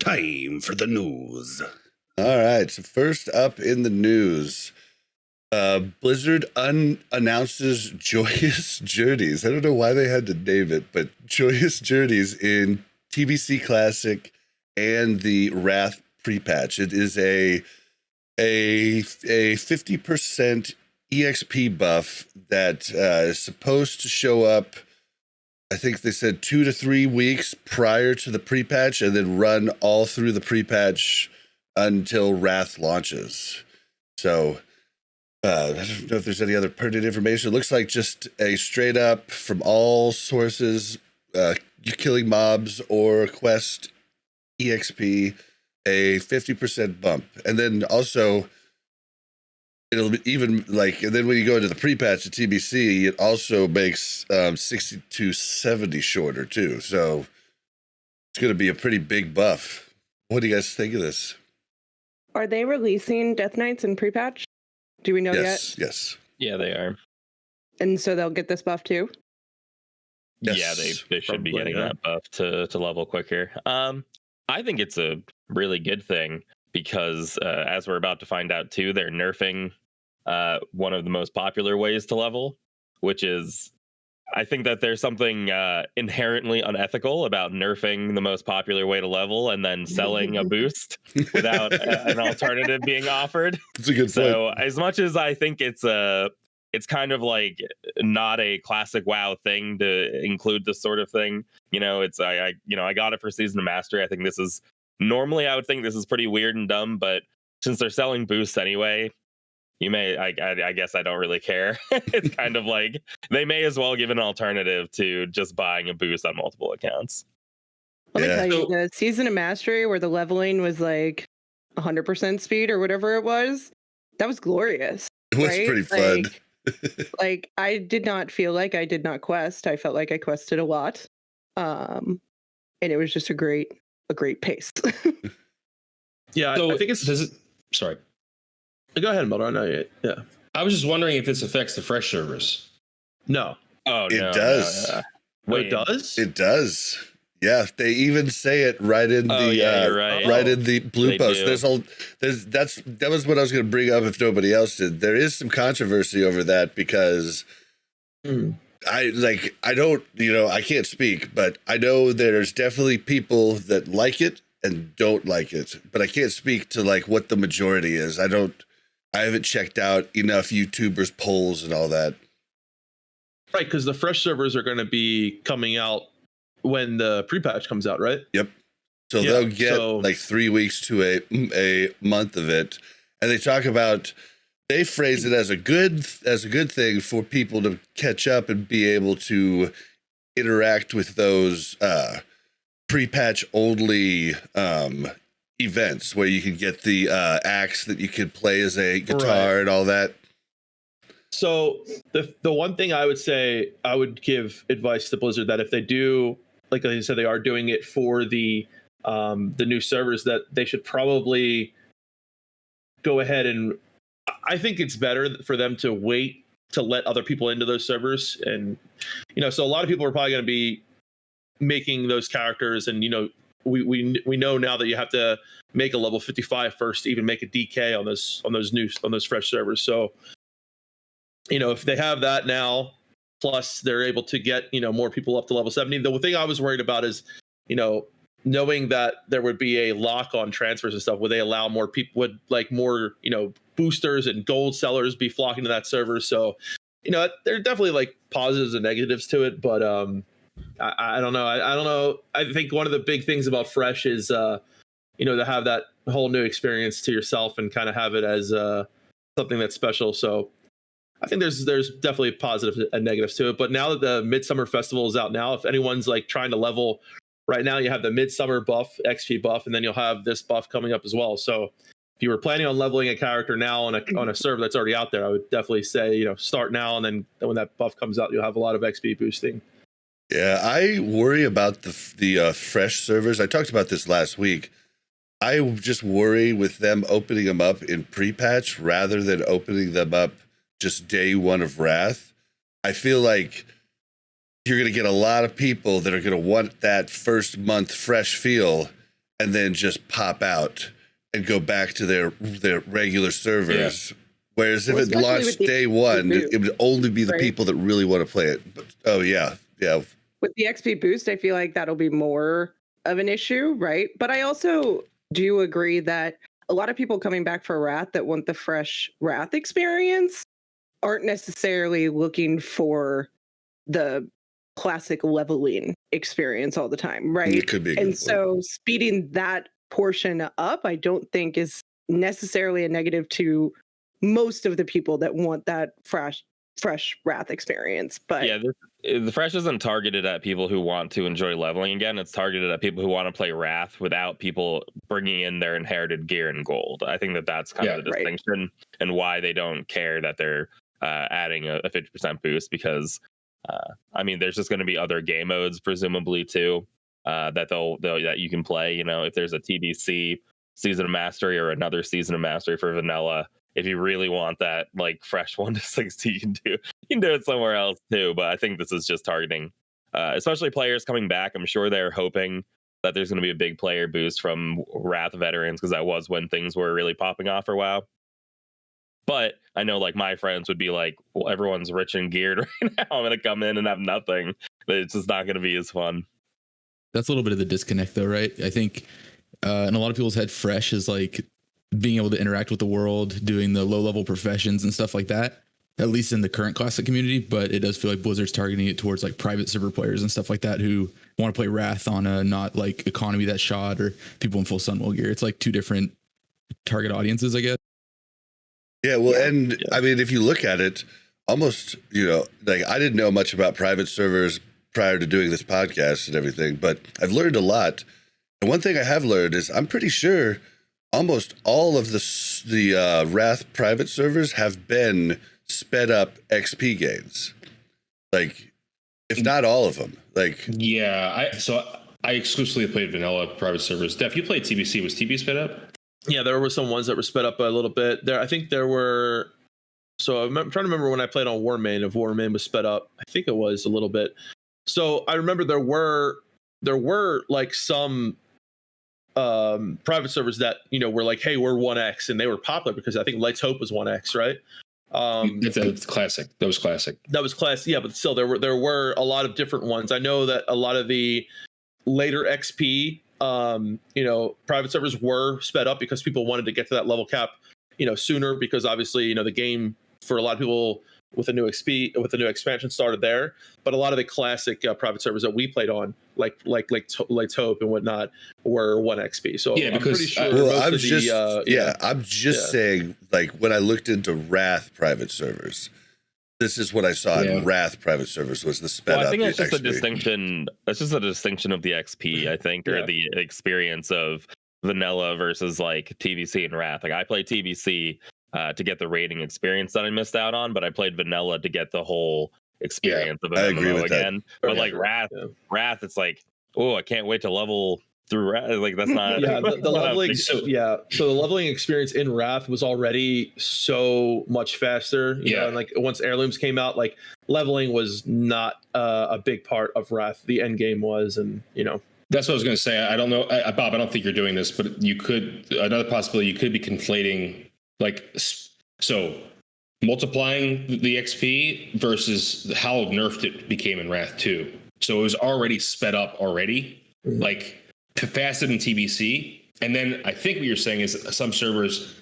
Time for the news. All right, so first up in the news, Blizzard announces Joyous Journeys. I don't know why they had to name it, but Joyous Journeys in TBC Classic and the Wrath pre-patch. It is a 50% EXP buff that is supposed to show up, I think they said 2 to 3 weeks prior to the pre-patch, and then run all through the pre-patch until Wrath launches. So I don't know if there's any other pertinent information. It looks like just a straight up from all sources, you killing mobs or quest EXP, a 50% bump. And then also it'll be even like, and then when you go into the pre-patch at TBC, it also makes 60 to 70 shorter too. So it's going to be a pretty big buff. What do you guys think of this? Are they releasing Death Knights in pre-patch? Do we know yet? Yes. Yeah, they are. And so they'll get this buff too? Yes, yeah, they should be getting yeah. that buff to level quicker. I think it's a really good thing because as we're about to find out too, they're nerfing one of the most popular ways to level, which is, I think that there's something inherently unethical about nerfing the most popular way to level and then selling a boost without an alternative being offered. That's a good point. So as much as I think it's kind of like not a classic WoW thing to include this sort of thing, you know, it's I got it for Season of Mastery. I think this is normally, I would think this is pretty weird and dumb, but since they're selling boosts anyway, I guess I don't really care. It's kind of like they may as well give an alternative to just buying a boost on multiple accounts. Let me tell you, the Season of Mastery where the leveling was like 100% speed or whatever it was, that was glorious. It was pretty fun. Like I did not feel like I did not quest. I felt like I quested a lot. And it was just a great pace. Yeah, So I think it's... Sorry. Go ahead, Melderon. Yeah. I was just wondering if this affects the fresh servers. No. Oh, It no, does. no. Wait, it does? It does. Yeah, they even say it right in the you're right. right in the blue They post. do. That was what I was going to bring up if nobody else did. There is some controversy over that because I can't speak, but I know there's definitely people that like it and don't like it, but I can't speak to like what the majority is. I haven't checked out enough YouTubers polls and all that. Right, because the fresh servers are going to be coming out when the pre-patch comes out, right? Yep. So Yeah, they'll get so- like 3 weeks to a month of it, and they talk about, they phrase it as a good thing for people to catch up and be able to interact with those pre-patch only events where you can get the axe that you could play as a guitar and all that. So the one thing I would say, I would give advice to Blizzard that if they do, like I said, they are doing it for the new servers, that they should probably go ahead and, I think it's better for them to wait to let other people into those servers. And, so a lot of people are probably going to be making those characters, and, we know now that you have to make a level 55 first to even make a DK on those fresh servers. So, if they have that now, plus they're able to get, more people up to level 70. The thing I was worried about is, knowing that there would be a lock on transfers and stuff, would they allow more people, would like more, boosters and gold sellers be flocking to that server? So, there are definitely like positives and negatives to it, but I don't know. I don't know. I think one of the big things about Fresh is, to have that whole new experience to yourself and kind of have it as something that's special. So I think there's definitely positives and negatives to it. But now that the Midsummer Festival is out now, if anyone's like trying to level right now, you have the Midsummer buff, XP buff, and then you'll have this buff coming up as well. So if you were planning on leveling a character now on a server that's already out there, I would definitely say, start now, and then when that buff comes out, you'll have a lot of XP boosting. Yeah, I worry about the fresh servers. I talked about this last week. I just worry with them opening them up in pre-patch rather than opening them up just day one of Wrath. I feel like you're going to get a lot of people that are going to want that first month fresh feel and then just pop out and go back to their regular servers. Yeah. Whereas if it launched day one, it would only be the people that really want to play it. But, yeah. With the XP boost, I feel like that'll be more of an issue, right? But I also do agree that a lot of people coming back for Wrath that want the fresh Wrath experience aren't necessarily looking for the classic leveling experience all the time, right? It could be. And so speeding that portion up, I don't think is necessarily a negative to most of the people that want that fresh Wrath experience. But yeah, the fresh isn't targeted at people who want to enjoy leveling again. It's targeted at people who want to play Wrath without people bringing in their inherited gear and gold. I think that's kind of the distinction and why they don't care that they're adding a 50% boost, because there's just going to be other game modes presumably too that that you can play. If there's a TBC season of mastery or another season of mastery for vanilla, if you really want that like fresh 1 to 60, you can do it somewhere else too. But I think this is just targeting especially players coming back. I'm sure they're hoping that there's going to be a big player boost from Wrath veterans, because that was when things were really popping off for WoW. But I know like my friends would be like, well, everyone's rich and geared right now. I'm going to come in and have nothing. It's just not going to be as fun. That's a little bit of the disconnect though, right? I think in a lot of people's head, fresh is like being able to interact with the world, doing the low level professions and stuff like that, at least in the current classic community. But it does feel like Blizzard's targeting it towards like private server players and stuff like that who want to play Wrath on a not like economy that shot or people in full Sunwell gear. It's like two different target audiences, I guess. Yeah, well, and I mean, if you look at it, almost, like I didn't know much about private servers prior to doing this podcast and everything, but I've learned a lot. And one thing I have learned is I'm pretty sure almost all of the Wrath private servers have been sped up XP gains. Like, if not all of them. Like, yeah, I exclusively played vanilla private servers. Def, you played TBC. Was TB sped up? Yeah, there were some ones that were sped up a little bit. I think there were. So I'm trying to remember when I played on Warmane, if Warmane was sped up. I think it was a little bit. So I remember there were like some private servers that were like, hey, we're 1x, and they were popular because I think Light's Hope was 1x, right? That's classic. That was classic. That was classic. Yeah, but still, there were a lot of different ones. I know that a lot of the later XP, private servers were sped up because people wanted to get to that level cap, sooner, because obviously, the game for a lot of people with a new expansion started there. But a lot of the classic private servers that we played on, like Light's Hope and whatnot, were 1 XP. So yeah, because I'm pretty sure. I'm just saying, like, when I looked into Wrath private servers, this is what I saw in Wrath private servers was the sped up. I think it's just XP. a distinction. That's just a distinction of the XP, I think, or the experience of vanilla versus like TBC and Wrath. Like I played TBC to get the rating experience that I missed out on, but I played vanilla to get the whole experience of an MMO again. But like Wrath, it's like, oh, I can't wait to level through Wrath. Like that's not the leveling. So the leveling experience in Wrath was already so much faster. You know, and like once heirlooms came out, like leveling was not a big part of Wrath. The end game was, and that's what I was going to say. I don't know, Bob. I don't think you're doing this, but you could. Another possibility, you could be conflating, like, so multiplying the XP versus how nerfed it became in Wrath 2. So it was already sped up already, like faster than TBC. And then I think what you're saying is some servers,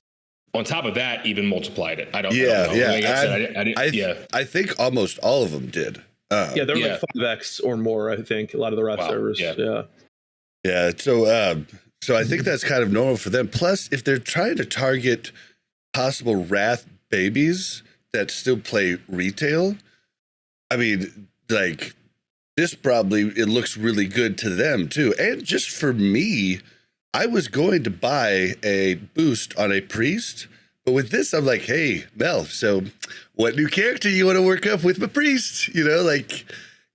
on top of that, even multiplied it. I don't know. I think almost all of them did. There were like 5x or more, I think, a lot of the Wrath servers. Yeah. So I think that's kind of normal for them. Plus, if they're trying to target possible Wrath babies that still play retail, I mean, like, this probably, it looks really good to them too. And just for me, I was going to buy a boost on a priest, but with this, I'm like, hey, Mel, so what new character you want to work up with my priest? Like,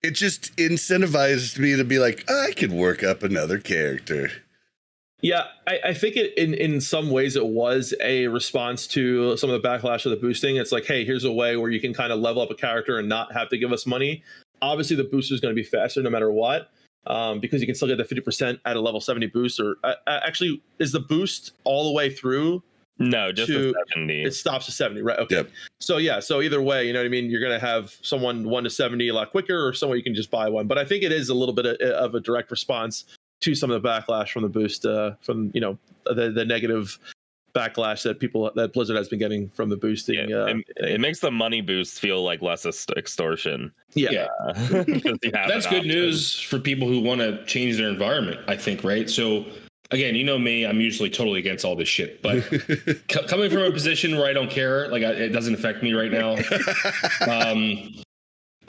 it just incentivized me to be like, I can work up another character. Yeah, I think in some ways it was a response to some of the backlash of the boosting. It's like, hey, here's a way where you can kind of level up a character and not have to give us money. obviously the booster is going to be faster no matter what, because you can still get the 50% at a level 70 boost. Or actually, is the boost all the way through? No, just to, a 70. It stops at 70, right? Okay. Yep. So yeah, so either way, you know what I mean? You're going to have someone 1 to 70 a lot quicker, or someone you can just buy one. But I think it is a little bit of a direct response to some of the backlash from the boost, from, you know, the negative backlash that Blizzard has been getting from the boosting. It makes the money boost feel like less extortion. Yeah. That's good news for people who want to change their environment, I think, right? So again, you know me, I'm usually totally against all this shit, but coming from a position where I don't care, like it doesn't affect me right now.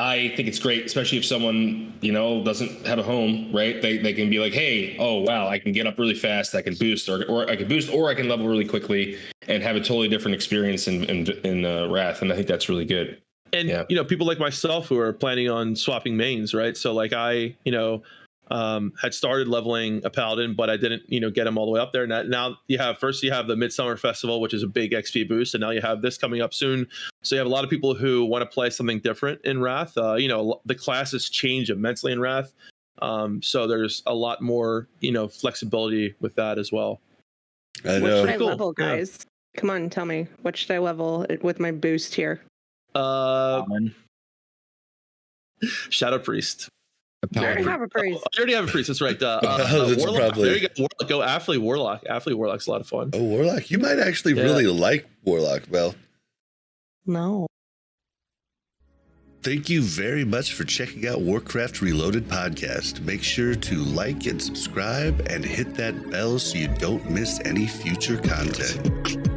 I think it's great, especially if someone, you know, doesn't have a home, right? They can be like, hey, oh, wow, I can get up really fast. I can boost or I can boost or I can level really quickly and have a totally different experience in Wrath. And I think that's really good. And, you know, people like myself who are planning on swapping mains, right? So like I, you know, had started leveling a paladin, but I didn't, you know, get him all the way up there. Now you have the Midsummer Festival, which is a big XP boost, and now you have this coming up soon. So you have a lot of people who want to play something different in Wrath. You know, the classes change immensely in Wrath, so there's a lot more, you know, flexibility with that as well. I know. What should I level, guys? Yeah. Come on, tell me. What should I level with my boost here? Shadow Priest. I already have a priest. I already have a priest. That's right. That's Warlock. probably... There you go. Go Affley Warlock. Affley Warlock's a lot of fun. Oh, Warlock. You might actually really like Warlock, Mel. No. Thank you very much for checking out Warcraft Reloaded podcast. Make sure to like and subscribe and hit that bell so you don't miss any future content.